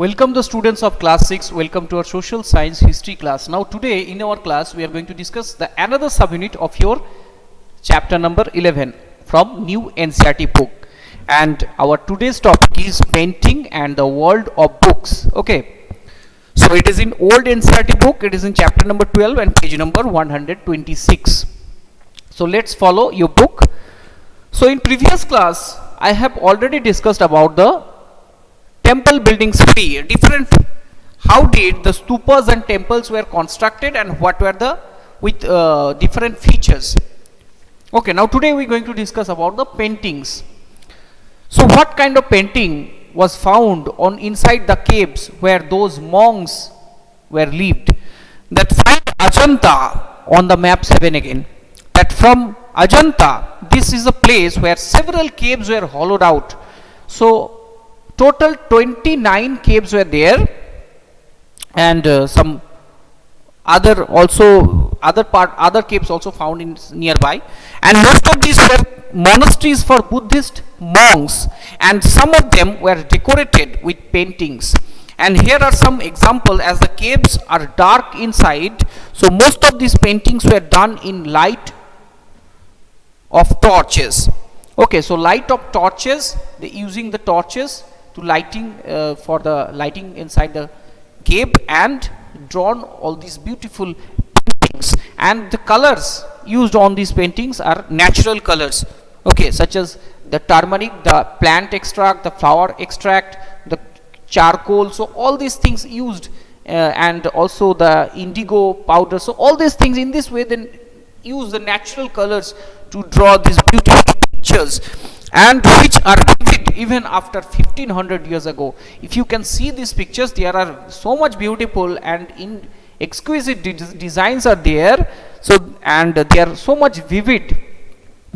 Welcome the students of class 6. Welcome to our social science history class. Now today in our class we are going to discuss the another subunit of your chapter number 11 from new NCERT book, and our today's topic is painting and the world of books. Okay, so it is in old NCERT book. It is in chapter number 12 and page number 126. So let's follow your book. So in previous class I have already discussed about the temple buildings different, how did the stupas and temples were constructed and what were the with different features. Okay, now today we are going to discuss about the paintings. So what kind of painting was found on inside the caves where those monks were lived? That from Ajanta, on the map 7 again, that from Ajanta, this is a place where several caves were hollowed out. So total 29 caves were there, and some other caves also found in nearby, and most of these were monasteries for Buddhist monks, and some of them were decorated with paintings. And here are some examples. As the caves are dark inside, so most of these paintings were done in light of torches. Okay, so light of torches, they using the torches to lighting for the lighting inside the cave, and drawn all these beautiful paintings, and the colors used on these paintings are natural colors, okay, such as the turmeric, the plant extract, the flower extract, the charcoal. So all these things used, and also the indigo powder. So all these things in this way then use the natural colors to draw these beautiful pictures, and which are vivid even after 1500 years ago. If you can see these pictures, they are so much beautiful and in exquisite designs are there. So, and they are so much vivid,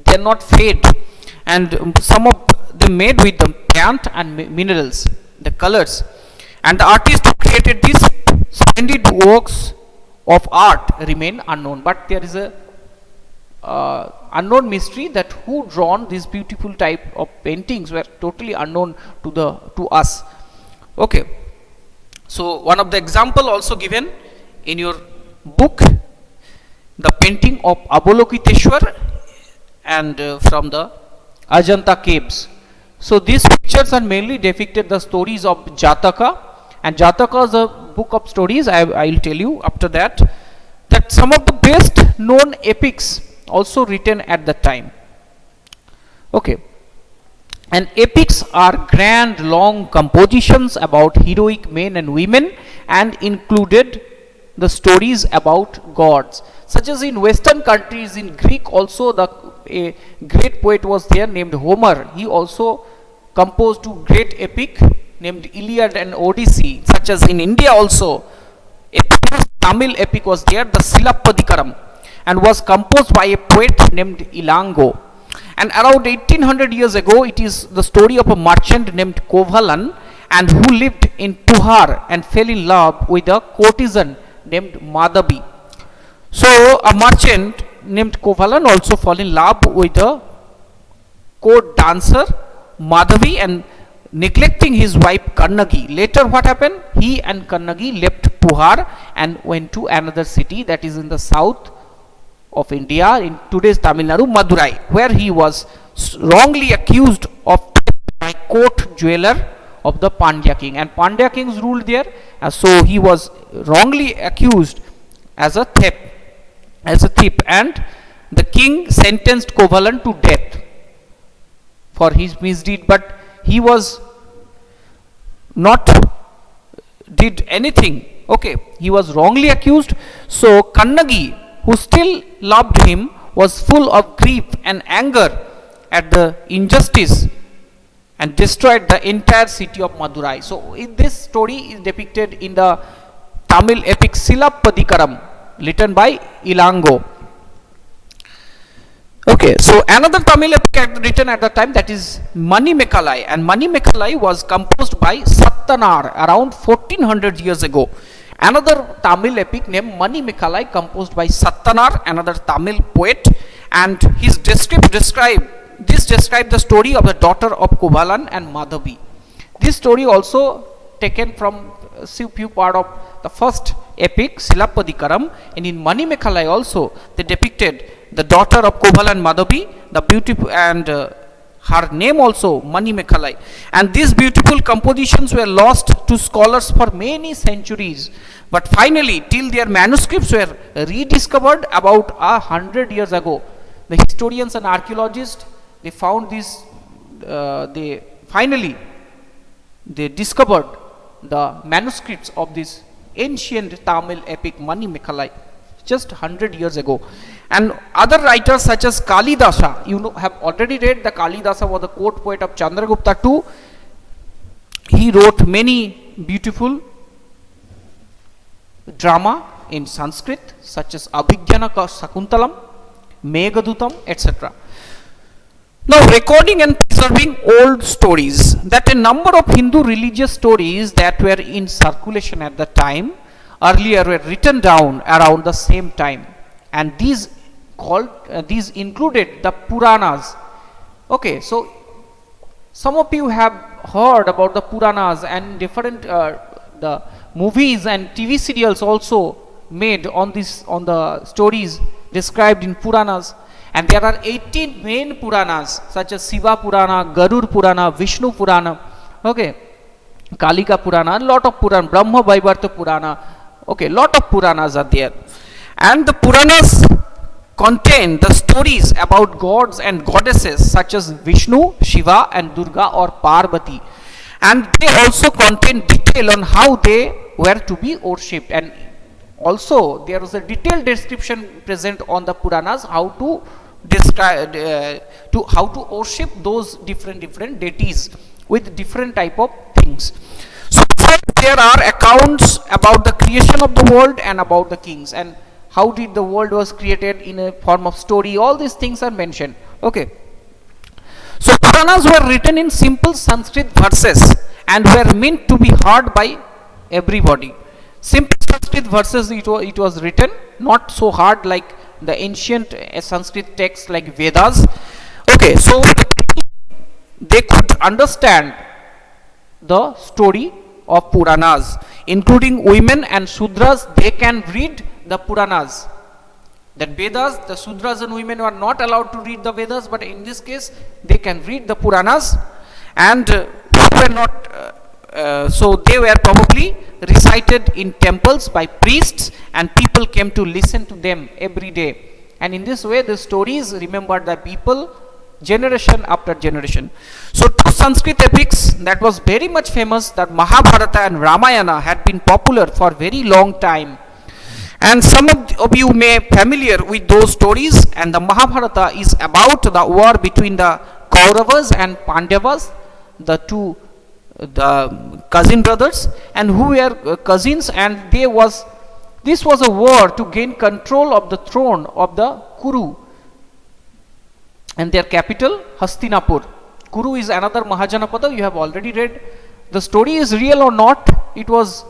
they are not fade, and some of them made with the plant and minerals, the colors. And the artist who created these splendid works of art remain unknown, but there is a unknown mystery that who drawn these beautiful type of paintings were totally unknown to us. Okay, so one of the example also given in your book, the painting of Avalokiteshwar and from the Ajanta caves. So these pictures are mainly depicted the stories of Jataka, and Jataka is a book of stories. I will tell you after that some of the best known epics also written at the time. Okay, and epics are grand long compositions about heroic men and women, and included the stories about gods, such as in western countries. In Greek also a great poet was there named Homer. He also composed two great epic named Iliad and Odyssey. Such as in India also a Tamil epic was there, the Silappatikaram, and was composed by a poet named Ilango. And around 1800 years ago, it is the story of a merchant named Kovalan, and who lived in Puhar and fell in love with a courtesan named Madhavi. So a merchant named Kovalan also fell in love with a court dancer Madhavi, and neglecting his wife Kannagi. Later what happened? He and Kannagi left Puhar and went to another city that is in the south of India, in today's Tamil Nadu, Madurai, where he was wrongly accused of by court jeweler of the Pandya king, and Pandya kings ruled there, so he was wrongly accused as a thief, and the king sentenced Kovalan to death for his misdeed, but he was not did anything. Okay, he was wrongly accused. So Kannagi, who still loved him, was full of grief and anger at the injustice and destroyed the entire city of Madurai. So this story is depicted in the Tamil epic Silappatikaram, written by Ilango. Okay, so another Tamil epic written at the time, that is Manimekalai, and Manimekalai was composed by Sattanar around 1400 years ago. Another Tamil epic named Manimekalai, composed by Sattanar, another Tamil poet, and his describe the story of the daughter of Kovalan and Madhavi. This story also taken from few part of the first epic Silapadikaram, and in Manimekhalai also they depicted the daughter of Kovala and Madhavi, the beautiful, and her name also Manimekhalai, and these beautiful compositions were lost to scholars for many centuries, but finally till their manuscripts were rediscovered about 100 years ago. The historians and archaeologists, they found this, they finally they discovered the manuscripts of this ancient Tamil epic Manimekhalai just 100 years ago. And other writers such as Kalidasa, you know, have already read the Kalidasa was the court poet of Chandragupta too. He wrote many beautiful drama in Sanskrit such as Abhigyana Sakuntalam, Meghadutam, etc. Now, recording and preserving old stories, that a number of Hindu religious stories that were in circulation at the time earlier were written down around the same time, and these included the Puranas. Okay, so some of you have heard about the Puranas and different the movies and TV serials also made on the stories described in Puranas. And there are 18 main Puranas such as Shiva Purana, Garur Purana, Vishnu Purana, okay, Kalika Purana, lot of Purana, Brahma Vaivarta Purana, okay, lot of Puranas are there. And the Puranas contain the stories about gods and goddesses such as Vishnu, Shiva and Durga or Parvati. And they also contain detail on how they were to be worshipped, and also there was a detailed description present on the Puranas how to describe how to worship those different deities with different type of things. So there are accounts about the creation of the world and about the kings, and how did the world was created in a form of story. All these things are mentioned. Okay, so Puranas were written in simple Sanskrit verses and were meant to be heard by everybody. Simple Sanskrit verses, it was written, not so hard like the ancient Sanskrit texts like Vedas. Okay, so they could understand the story of Puranas, including women and Sudras. They can read the Puranas. That Vedas, the Sudras and women were not allowed to read the Vedas, but in this case they can read the Puranas, and who were not so they were probably recited in temples by priests, and people came to listen to them every day, and in this way the stories remembered the people generation after generation. So two Sanskrit epics that was very much famous, that Mahabharata and Ramayana, had been popular for very long time, and some of you may familiar with those stories. And the Mahabharata is about the war between the Kauravas and Pandavas, the cousin brothers, and who were cousins, and this was a war to gain control of the throne of the Kuru and their capital Hastinapur. Kuru is another Mahajanapada, you have already read. The story is real or not, it was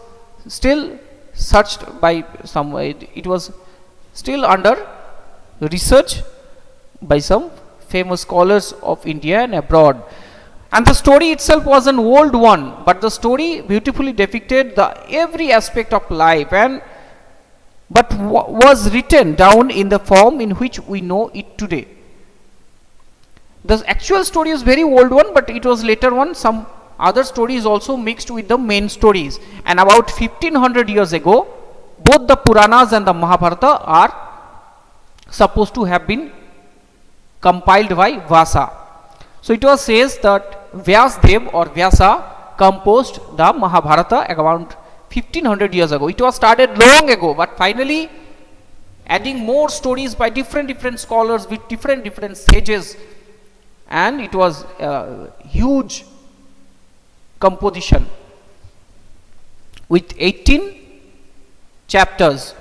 still searched by some, it was still under research by some famous scholars of India and abroad. And the story itself was an old one, but the story beautifully depicted every aspect of life, but was written down in the form in which we know it today. The actual story is very old one, but it was later on some other stories also mixed with the main stories. And about 1500 years ago, both the Puranas and the Mahabharata are supposed to have been compiled by Vasa. So it was says that Vyasdev or Vyasa composed the Mahabharata around 1500 years ago. It was started long ago, but finally adding more stories by different scholars with different sages, and it was a huge composition with 18 chapters.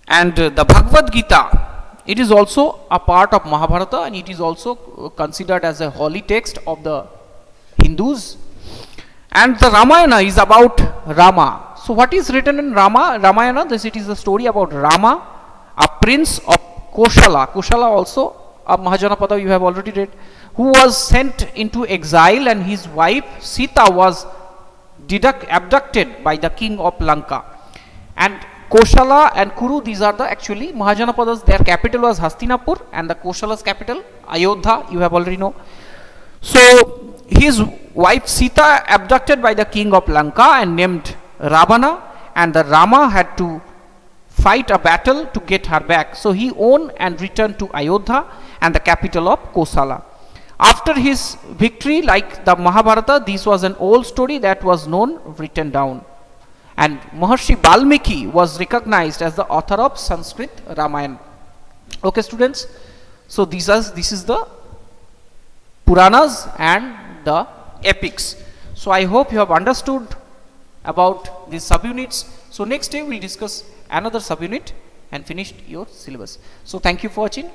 And the Bhagavad Gita, it is also a part of Mahabharata, and it is also considered as a holy text of the Hindus. And the Ramayana is about Rama. So what is written in Ramayana? It is the story about Rama, a prince of Koshala. Koshala also a Mahajanapada, you have already read, who was sent into exile, and his wife Sita was abducted by the king of Lanka. And Koshala and Kuru, these are the actually Mahajanapadas. Their capital was Hastinapur, and the Koshala's capital Ayodhya, you have already know. So his wife Sita abducted by the king of Lanka and named Ravana, and the Rama had to fight a battle to get her back. So he owned and returned to Ayodhya and the capital of Kosala. After his victory, like the Mahabharata, this was an old story that was known, written down. And Maharshi Valmiki was recognized as the author of Sanskrit Ramayana. Okay, students. So this is the Puranas and the epics. So I hope you have understood about these subunits. So next day we will discuss another subunit and finish your syllabus. So thank you for watching.